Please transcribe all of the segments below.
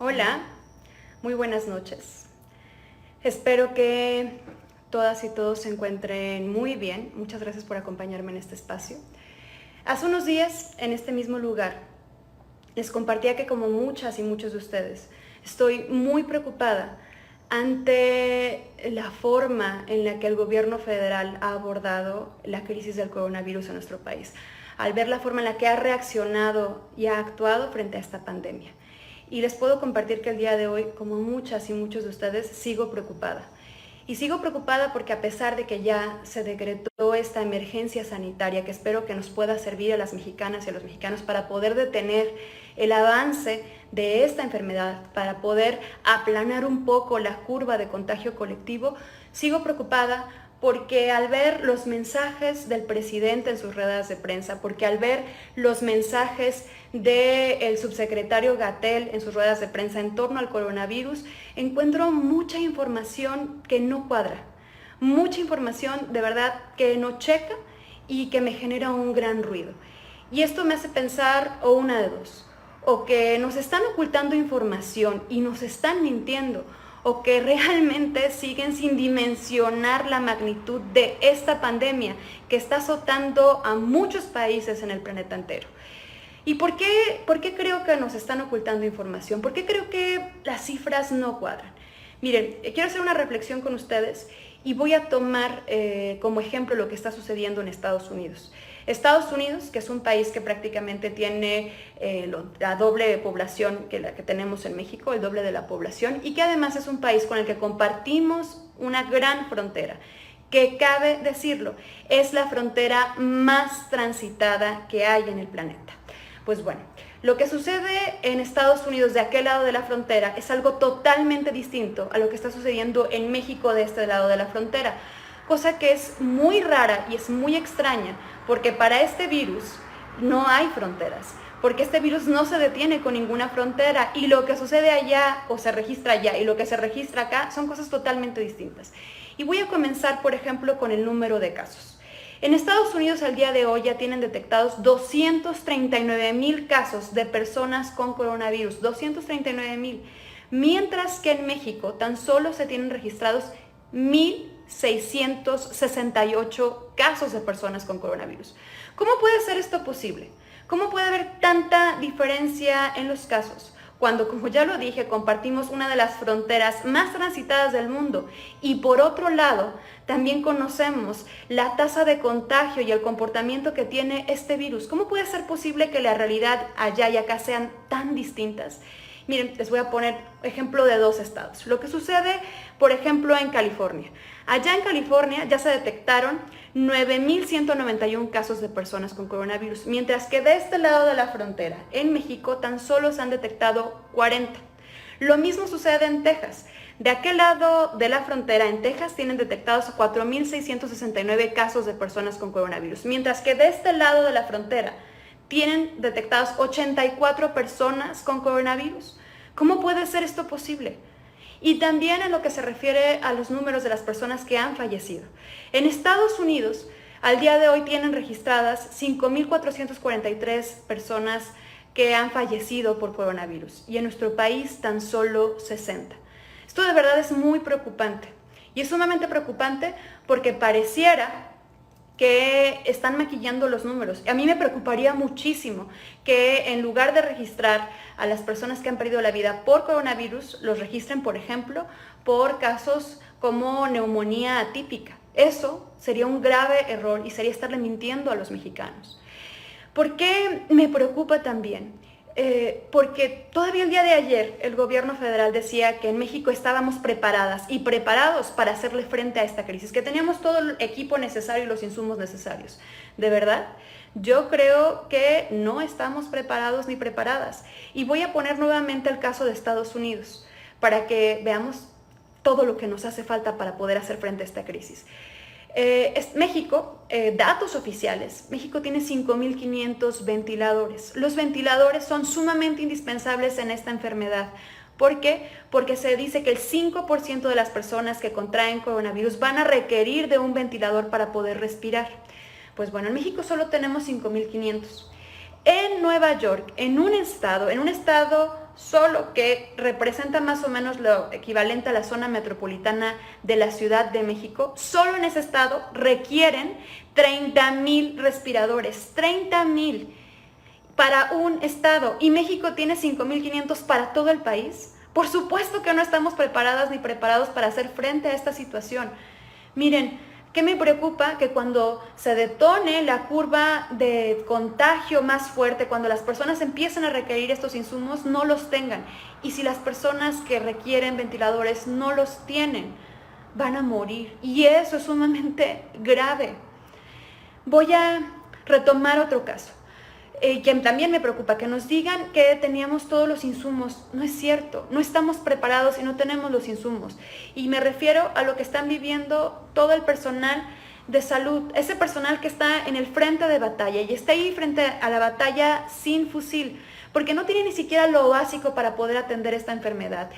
Hola, muy buenas noches. Espero que todas y todos se encuentren muy bien. Muchas gracias por acompañarme en este espacio. Hace unos días, en este mismo lugar, les compartía que como muchas y muchos de ustedes, estoy muy preocupada ante la forma en la que el gobierno federal ha abordado la crisis del coronavirus en nuestro país, al ver la forma en la que ha reaccionado y ha actuado frente a esta pandemia. Y les puedo compartir que el día de hoy, como muchas y muchos de ustedes, sigo preocupada. Y sigo preocupada porque a pesar de que ya se decretó esta emergencia sanitaria que espero que nos pueda servir a las mexicanas y a los mexicanos para poder detener el avance de esta enfermedad, para poder aplanar un poco la curva de contagio colectivo, sigo preocupada porque al ver los mensajes del presidente en sus ruedas de prensa, porque al ver los mensajes del subsecretario Gatell en sus ruedas de prensa en torno al coronavirus, encuentro mucha información que no cuadra, mucha información de verdad que no checa y que me genera un gran ruido. Y esto me hace pensar o una de dos, o que nos están ocultando información y nos están mintiendo, o que realmente siguen sin dimensionar la magnitud de esta pandemia que está azotando a muchos países en el planeta entero. ¿Y por qué creo que nos están ocultando información? ¿Por qué creo que las cifras no cuadran? Miren, quiero hacer una reflexión con ustedes y voy a tomar como ejemplo lo que está sucediendo en Estados Unidos. Estados Unidos, que es un país que prácticamente tiene la doble población que la que tenemos en México, el doble de la población, y que además es un país con el que compartimos una gran frontera, que cabe decirlo, es la frontera más transitada que hay en el planeta. Pues bueno, lo que sucede en Estados Unidos de aquel lado de la frontera es algo totalmente distinto a lo que está sucediendo en México de este lado de la frontera, cosa que es muy rara y es muy extraña, porque para este virus no hay fronteras, porque este virus no se detiene con ninguna frontera y lo que sucede allá o se registra allá y lo que se registra acá son cosas totalmente distintas. Y voy a comenzar, por ejemplo, con el número de casos. En Estados Unidos al día de hoy ya tienen detectados 239,000 casos de personas con coronavirus, 239,000, mientras que en México tan solo se tienen registrados 1,668 casos de personas con coronavirus. ¿Cómo puede ser esto posible? ¿Cómo puede haber tanta diferencia en los casos? Cuando, como ya lo dije, compartimos una de las fronteras más transitadas del mundo y por otro lado, también conocemos la tasa de contagio y el comportamiento que tiene este virus. ¿Cómo puede ser posible que la realidad allá y acá sean tan distintas? Miren, les voy a poner ejemplo de dos estados. Lo que sucede, por ejemplo, en California. Allá en California ya se detectaron 9,191 casos de personas con coronavirus, mientras que de este lado de la frontera, en México, tan solo se han detectado 40. Lo mismo sucede en Texas. De aquel lado de la frontera, en Texas, tienen detectados 4,669 casos de personas con coronavirus, mientras que de este lado de la frontera tienen detectados 84 personas con coronavirus. ¿Cómo puede ser esto posible? Y también en lo que se refiere a los números de las personas que han fallecido. En Estados Unidos, al día de hoy tienen registradas 5,443 personas que han fallecido por coronavirus y en nuestro país tan solo 60. Esto de verdad es muy preocupante y es sumamente preocupante porque pareciera que están maquillando los números. A mí me preocuparía muchísimo que en lugar de registrar a las personas que han perdido la vida por coronavirus, los registren, por ejemplo, por casos como neumonía atípica. Eso sería un grave error y sería estarle mintiendo a los mexicanos. ¿Por qué me preocupa también? Porque todavía el día de ayer el gobierno federal decía que en México estábamos preparadas y preparados para hacerle frente a esta crisis, que teníamos todo el equipo necesario y los insumos necesarios. ¿De verdad? Yo creo que no estamos preparados ni preparadas. Y voy a poner nuevamente el caso de Estados Unidos para que veamos todo lo que nos hace falta para poder hacer frente a esta crisis. México, datos oficiales, México tiene 5,500 ventiladores. Los ventiladores son sumamente indispensables en esta enfermedad. ¿Por qué? Porque se dice que el 5% de las personas que contraen coronavirus van a requerir de un ventilador para poder respirar. Pues bueno, en México solo tenemos 5,500. en Nueva York, en un estado solo que representa más o menos lo equivalente a la zona metropolitana de la Ciudad de México, solo en ese estado requieren 30,000 respiradores, 30,000 para un estado, y México tiene 5,500 para todo el país. Por supuesto que no estamos preparadas ni preparados para hacer frente a esta situación. Miren, ¿qué me preocupa? Que cuando se detone la curva de contagio más fuerte, cuando las personas empiecen a requerir estos insumos, no los tengan. Y si las personas que requieren ventiladores no los tienen, van a morir. Y eso es sumamente grave. Voy a retomar otro caso, que también me preocupa, que nos digan que teníamos todos los insumos. No es cierto, no estamos preparados y no tenemos los insumos. Y me refiero a lo que están viviendo todo el personal de salud, ese personal que está en el frente de batalla y está ahí frente a la batalla sin fusil, porque no tiene ni siquiera lo básico para poder atender esta enfermedad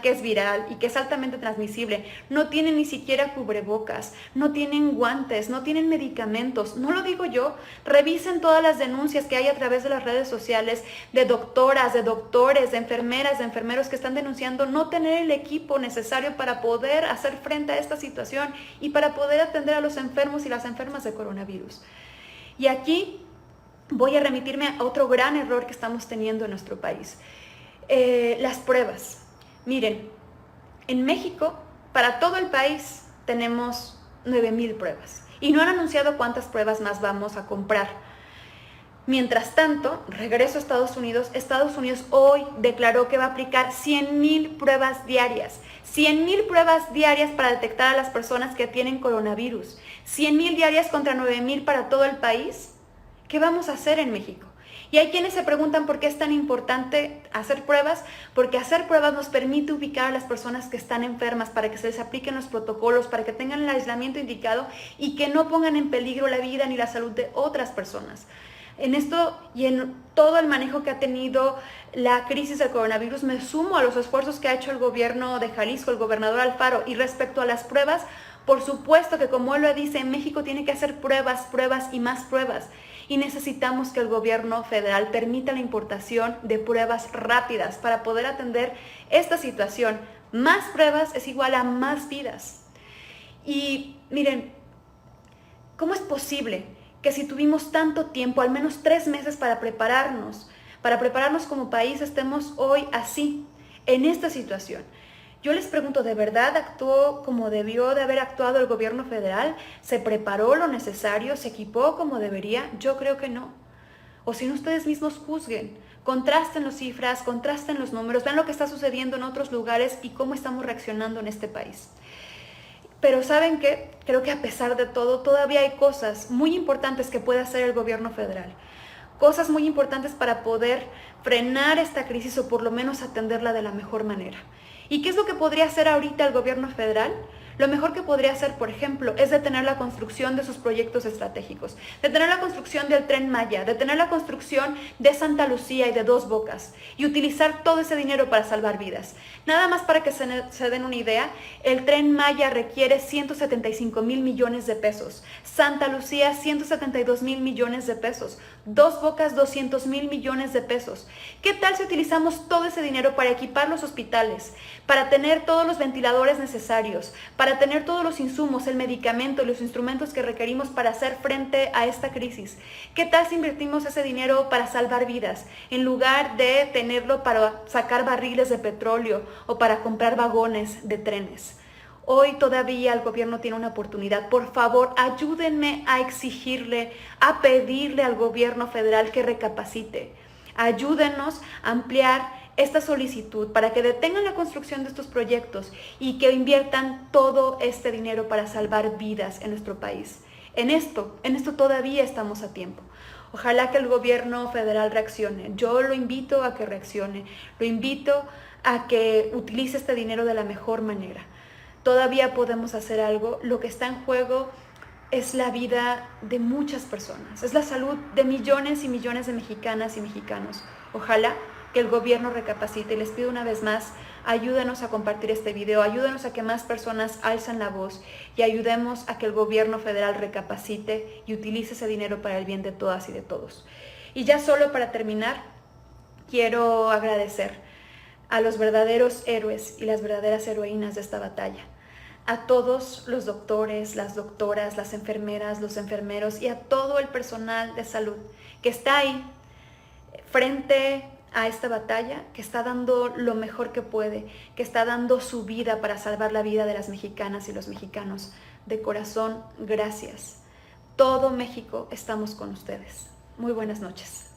que es viral y que es altamente transmisible. No tienen ni siquiera cubrebocas, no tienen guantes, no tienen medicamentos. No lo digo yo, revisen todas las denuncias que hay a través de las redes sociales de doctoras, de doctores, de enfermeras, de enfermeros que están denunciando no tener el equipo necesario para poder hacer frente a esta situación y para poder atender a los enfermos y las enfermas de coronavirus. Y aquí voy a remitirme a otro gran error que estamos teniendo en nuestro país. Las pruebas. Miren, en México, para todo el país, tenemos 9,000 pruebas. Y no han anunciado cuántas pruebas más vamos a comprar. Mientras tanto, regreso a Estados Unidos. Estados Unidos hoy declaró que va a aplicar 100,000 pruebas diarias. 100,000 pruebas diarias para detectar a las personas que tienen coronavirus. 100,000 diarias contra 9,000 para todo el país. ¿Qué vamos a hacer en México? Y hay quienes se preguntan por qué es tan importante hacer pruebas, porque hacer pruebas nos permite ubicar a las personas que están enfermas para que se les apliquen los protocolos, para que tengan el aislamiento indicado y que no pongan en peligro la vida ni la salud de otras personas. En esto y en todo el manejo que ha tenido la crisis del coronavirus, me sumo a los esfuerzos que ha hecho el gobierno de Jalisco, el gobernador Alfaro, y respecto a las pruebas, por supuesto que como él lo dice, México tiene que hacer pruebas, pruebas y más pruebas. Y necesitamos que el gobierno federal permita la importación de pruebas rápidas para poder atender esta situación. Más pruebas es igual a más vidas. Y miren, ¿cómo es posible que si tuvimos tanto tiempo, al menos 3 meses para prepararnos como país, estemos hoy así, en esta situación? Yo les pregunto, ¿de verdad actuó como debió de haber actuado el gobierno federal? ¿Se preparó lo necesario? ¿Se equipó como debería? Yo creo que no. O si no, ustedes mismos juzguen, contrasten las cifras, contrasten los números, vean lo que está sucediendo en otros lugares y cómo estamos reaccionando en este país. Pero ¿saben qué? Creo que a pesar de todo, todavía hay cosas muy importantes que puede hacer el gobierno federal. Cosas muy importantes para poder frenar esta crisis o por lo menos atenderla de la mejor manera. ¿Y qué es lo que podría hacer ahorita el gobierno federal? Lo mejor que podría hacer, por ejemplo, es detener la construcción de sus proyectos estratégicos, detener la construcción del Tren Maya, detener la construcción de Santa Lucía y de Dos Bocas y utilizar todo ese dinero para salvar vidas. Nada más para que se den una idea, el Tren Maya requiere 175,000 millones de pesos, Santa Lucía 172,000 millones de pesos, Dos Bocas 200,000 millones de pesos. ¿Qué tal si utilizamos todo ese dinero para equipar los hospitales, para tener todos los ventiladores necesarios, para tener todos los insumos, el medicamento y los instrumentos que requerimos para hacer frente a esta crisis? ¿Qué tal si invertimos ese dinero para salvar vidas, en lugar de tenerlo para sacar barriles de petróleo o para comprar vagones de trenes? Hoy todavía el gobierno tiene una oportunidad. Por favor, ayúdenme a exigirle, a pedirle al gobierno federal que recapacite. Ayúdenos a ampliar esta solicitud para que detengan la construcción de estos proyectos y que inviertan todo este dinero para salvar vidas en nuestro país. En esto todavía estamos a tiempo. Ojalá que el gobierno federal reaccione. Yo lo invito a que reaccione, lo invito a que utilice este dinero de la mejor manera. Todavía podemos hacer algo. Lo que está en juego es la vida de muchas personas, es la salud de millones y millones de mexicanas y mexicanos. Ojalá que el gobierno recapacite. Y les pido una vez más, ayúdenos a compartir este video, ayúdenos a que más personas alzan la voz y ayudemos a que el gobierno federal recapacite y utilice ese dinero para el bien de todas y de todos. Y ya solo para terminar, quiero agradecer a los verdaderos héroes y las verdaderas heroínas de esta batalla, a todos los doctores, las doctoras, las enfermeras, los enfermeros y a todo el personal de salud que está ahí frente a esta batalla, que está dando lo mejor que puede, que está dando su vida para salvar la vida de las mexicanas y los mexicanos. De corazón, gracias. Todo México estamos con ustedes. Muy buenas noches.